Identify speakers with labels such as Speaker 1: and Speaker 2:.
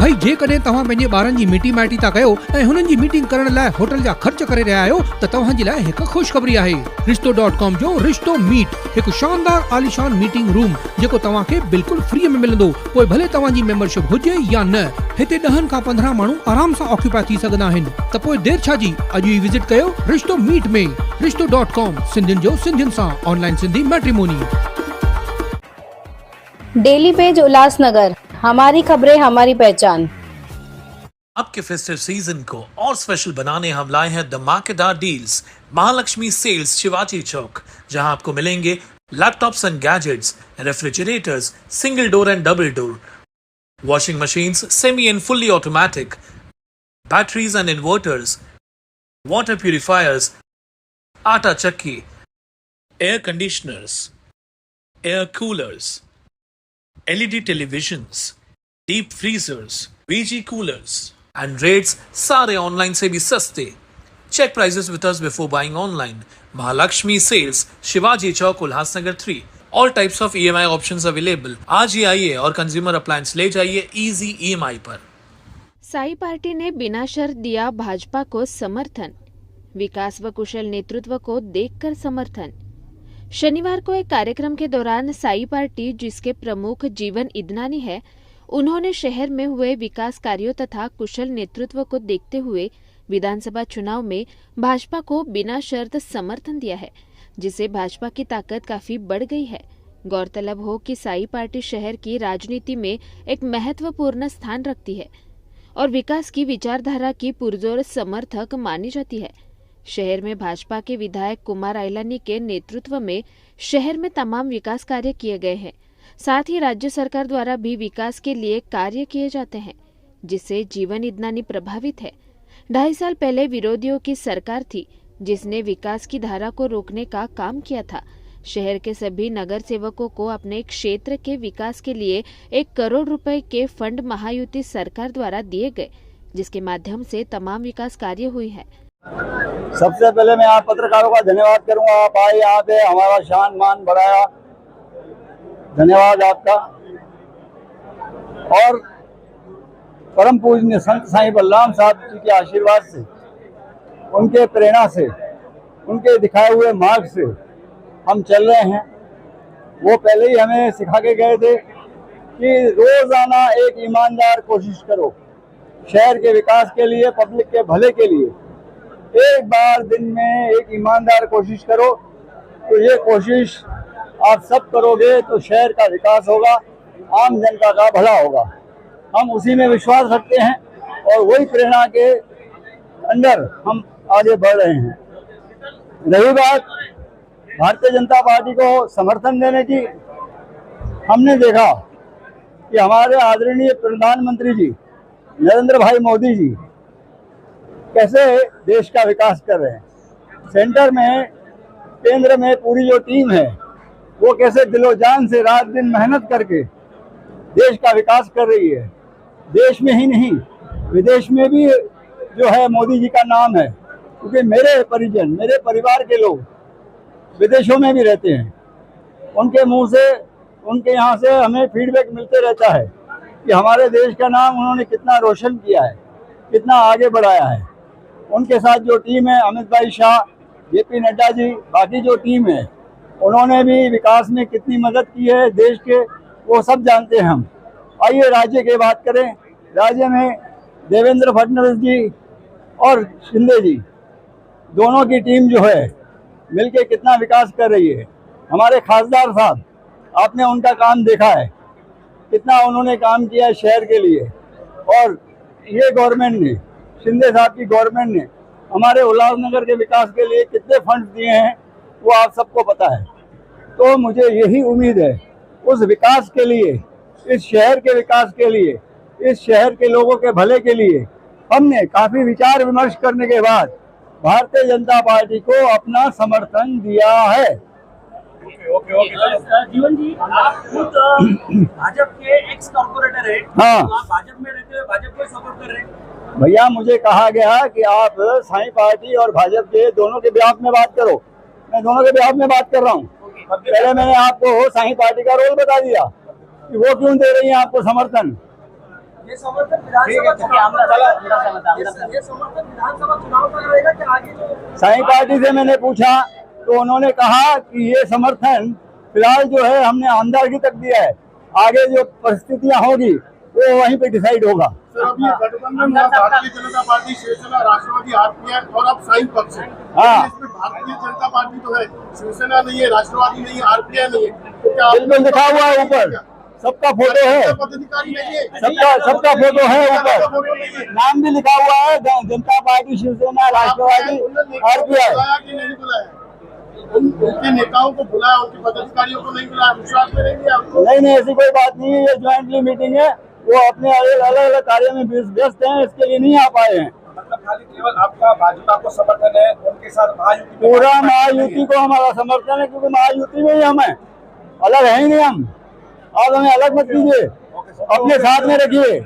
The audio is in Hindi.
Speaker 1: भाई जेकॾहिं तव्हां पंहिंजे ॿारनि जी मीटिंग माइटी था कयो ऐं हुननि जी मीटिंग करण लाइ होटल जा ख़र्च करे रहिया आहियो त तव्हांजे लाइ हिकु ख़ुशख़बरी आहे। रिश्तो.com जो रिश्तो मीट हिकु शानदार आलीशान मीटिंग रूम जेको तव्हांखे बिल्कुल फ्री में मिलंदो, पोइ भले तव्हांजी मेंबरशिप हुजे या न। हिते 10 खां 15 माण्हू आराम सां ऑक्यूपाई थी सघंदा आहिनि, त पोइ देर छा जी, अॼु ई विजिट कयो रिश्तो मीट में। रिश्तो.com, सिंधियुनि जो सिंधियुनि सां online Sindhi matrimony.
Speaker 2: Daily page Ulhasnagar, हमारी खबरें हमारी पहचान।
Speaker 3: आपके फेस्टिव सीजन को और स्पेशल बनाने हम लाए हैं धमाकेदार डील्स। महालक्ष्मी सेल्स शिवाजी चौक, जहां आपको मिलेंगे laptops and gadgets, refrigerators single door and double door, washing machines semi and fully automatic, batteries and inverters, water purifiers, आटा चक्की, air conditioners, air coolers, LED televisions, deep freezers, VG coolers and rates सारे ऑनलाइन से भी सस्ते। Check prices with us before buying online. Mahalakshmi sales, Shivaji Chowk, Ulhasnagar 3। All types of EMI options available. आज ही आइए और कंज्यूमर अप्लायंस ले जाइए इजी EMI पर।
Speaker 2: साई पार्टी ने बिना शर्त दिया भाजपा को समर्थन। विकास व कुशल नेतृत्व को देखकर समर्थन। शनिवार को एक कार्यक्रम के दौरान साई पार्टी, जिसके प्रमुख जीवन इदनानी है, उन्होंने शहर में हुए विकास कार्यों तथा कुशल नेतृत्व को देखते हुए विधानसभा चुनाव में भाजपा को बिना शर्त समर्थन दिया है, जिससे भाजपा की ताकत काफी बढ़ गई है। गौरतलब हो कि साई पार्टी शहर की राजनीति में एक महत्वपूर्ण स्थान रखती है और विकास की विचारधारा की पुरजोर समर्थक मानी जाती है। शहर में भाजपा के विधायक कुमार आइलानी के नेतृत्व में शहर में तमाम विकास कार्य किए गए हैं। साथ ही राज्य सरकार द्वारा भी विकास के लिए कार्य किए जाते हैं, जिससे जीवन इदनानी प्रभावित है। 2.5 साल पहले विरोधियों की सरकार थी, जिसने विकास की धारा को रोकने का काम किया था। शहर के सभी नगर सेवकों को अपने क्षेत्र के विकास के लिए 1 करोड़ रुपए के फंड महायुति सरकार द्वारा दिए गए, जिसके माध्यम से तमाम विकास कार्य हुई है।
Speaker 4: सबसे पहले मैं आप पत्रकारों का धन्यवाद करूंगा। आप आए यहाँ पे, हमारा शान मान बढ़ाया, धन्यवाद आपका। और परम पूजनीय संत साईं बलराम साहब जी के आशीर्वाद से, उनके प्रेरणा से, उनके दिखाए हुए मार्ग से हम चल रहे हैं। वो पहले ही हमें सिखा के गए थे कि रोजाना एक ईमानदार कोशिश करो शहर के विकास के लिए, पब्लिक के भले के लिए। एक बार दिन में एक ईमानदार कोशिश करो, तो ये कोशिश आप सब करोगे तो शहर का विकास होगा, आम जनता का भला होगा। हम उसी में विश्वास रखते हैं और वही प्रेरणा के अंदर हम आगे बढ़ रहे हैं। रही बात भारतीय जनता पार्टी को समर्थन देने की, हमने देखा कि हमारे आदरणीय प्रधानमंत्री जी नरेंद्र भाई मोदी जी कैसे देश का विकास कर रहे हैं। सेंटर में, केंद्र में पूरी जो टीम है, वो कैसे दिलो जान से रात दिन मेहनत करके देश का विकास कर रही है। देश में ही नहीं, विदेश में भी जो है मोदी जी का नाम है, क्योंकि मेरे परिजन, मेरे परिवार के लोग विदेशों में भी रहते हैं। उनके मुंह से, उनके यहाँ से हमें फीडबैक मिलते रहता है कि हमारे देश का नाम उन्होंने कितना रोशन किया है, कितना आगे बढ़ाया है। उनके साथ जो टीम है, अमित भाई शाह, JP नड्डा जी, बाकी जो टीम है, उन्होंने भी विकास में कितनी मदद की है देश के, वो सब जानते हैं हम। आइए राज्य की बात करें। राज्य में देवेंद्र फडणवीस जी और शिंदे जी, दोनों की टीम जो है मिलके कितना विकास कर रही है। हमारे खासदार साहब, आपने उनका काम देखा है, कितना उन्होंने काम किया है शहर के लिए। और ये गवर्नमेंट ने, शिंदे साहब की गवर्नमेंट ने हमारे उल्लासनगर के विकास के लिए कितने फंड दिए हैं, वो आप सबको पता है। तो मुझे यही उम्मीद है, उस विकास के लिए, इस शहर के विकास के लिए, इस शहर के लोगों के भले के लिए हमने काफ़ी विचार विमर्श करने के बाद भारतीय जनता पार्टी को अपना समर्थन दिया है।
Speaker 5: जीवन जी, आप खुद भाजपा के एक्स कॉर्पोरेटर है।
Speaker 4: हाँ,
Speaker 5: तो आप भाजपा में रहते हुए भाजपा को सपोर्ट कर रहे हैं।
Speaker 4: भैया मुझे कहा गया कि आप साई पार्टी और भाजपा के दोनों के बिहाफ में बात करो। मैं दोनों के बिहाफ में बात कर रहा हूँ। पहले मैंने आपको साई पार्टी का रोल बता दिया कि वो क्यों दे रही है आपको समर्थन।
Speaker 5: ये समर्थन विधानसभा चुनाव तक रहेगा कि आगे जो
Speaker 4: साई पार्टी से मैंने पूछा तो उन्होंने कहा कि ये समर्थन फिलहाल जो है हमने आमदारगी तक दिया है, आगे जो परिस्थितियां होगी वो वहीं पे डिसाइड होगा।
Speaker 6: सर, अब ये गठबंधन हुआ भारतीय जनता पार्टी, शिवसेना, राष्ट्रवादी, आरपीआई और अब साई पक्ष है।
Speaker 4: हाँ।
Speaker 6: इसमें भारतीय जनता पार्टी तो है, शिवसेना नहीं है, राष्ट्रवादी नहीं है, आरपीआई नहीं है, तो क्या
Speaker 4: बिल्कुल लिखा हुआ है ऊपर, सबका फोटो है,
Speaker 6: पदाधिकारी नहीं है?
Speaker 4: सबका फोटो है ऊपर,
Speaker 6: फोटो नहीं है।
Speaker 4: नाम भी लिखा हुआ है, जनता पार्टी, शिवसेना, राष्ट्रवादी, आरपीआई।
Speaker 6: बुलाया कि नहीं बुलाया? उनके नेताओं को बुलाया, उनके पदाधिकारियों को नहीं बुलाया, विश्वास में नहीं लिया?
Speaker 4: नहीं, ऐसी कोई बात नहीं है, ये ज्वाइंटली मीटिंग है, वो अपने अलग अलग कार्य में व्यस्त हैं, इसके लिए नहीं आ पाए हैं।
Speaker 5: मतलब खाली केवल आपका भाजपा को समर्थन है, उनके साथ महायुति में
Speaker 4: पूरा महायुति को हमारा समर्थन है, क्योंकि महायुति में ही हम हैं, अलग है ही नहीं हम। आप हमें अलग मत कीजिए, अपने साथ में रखिए।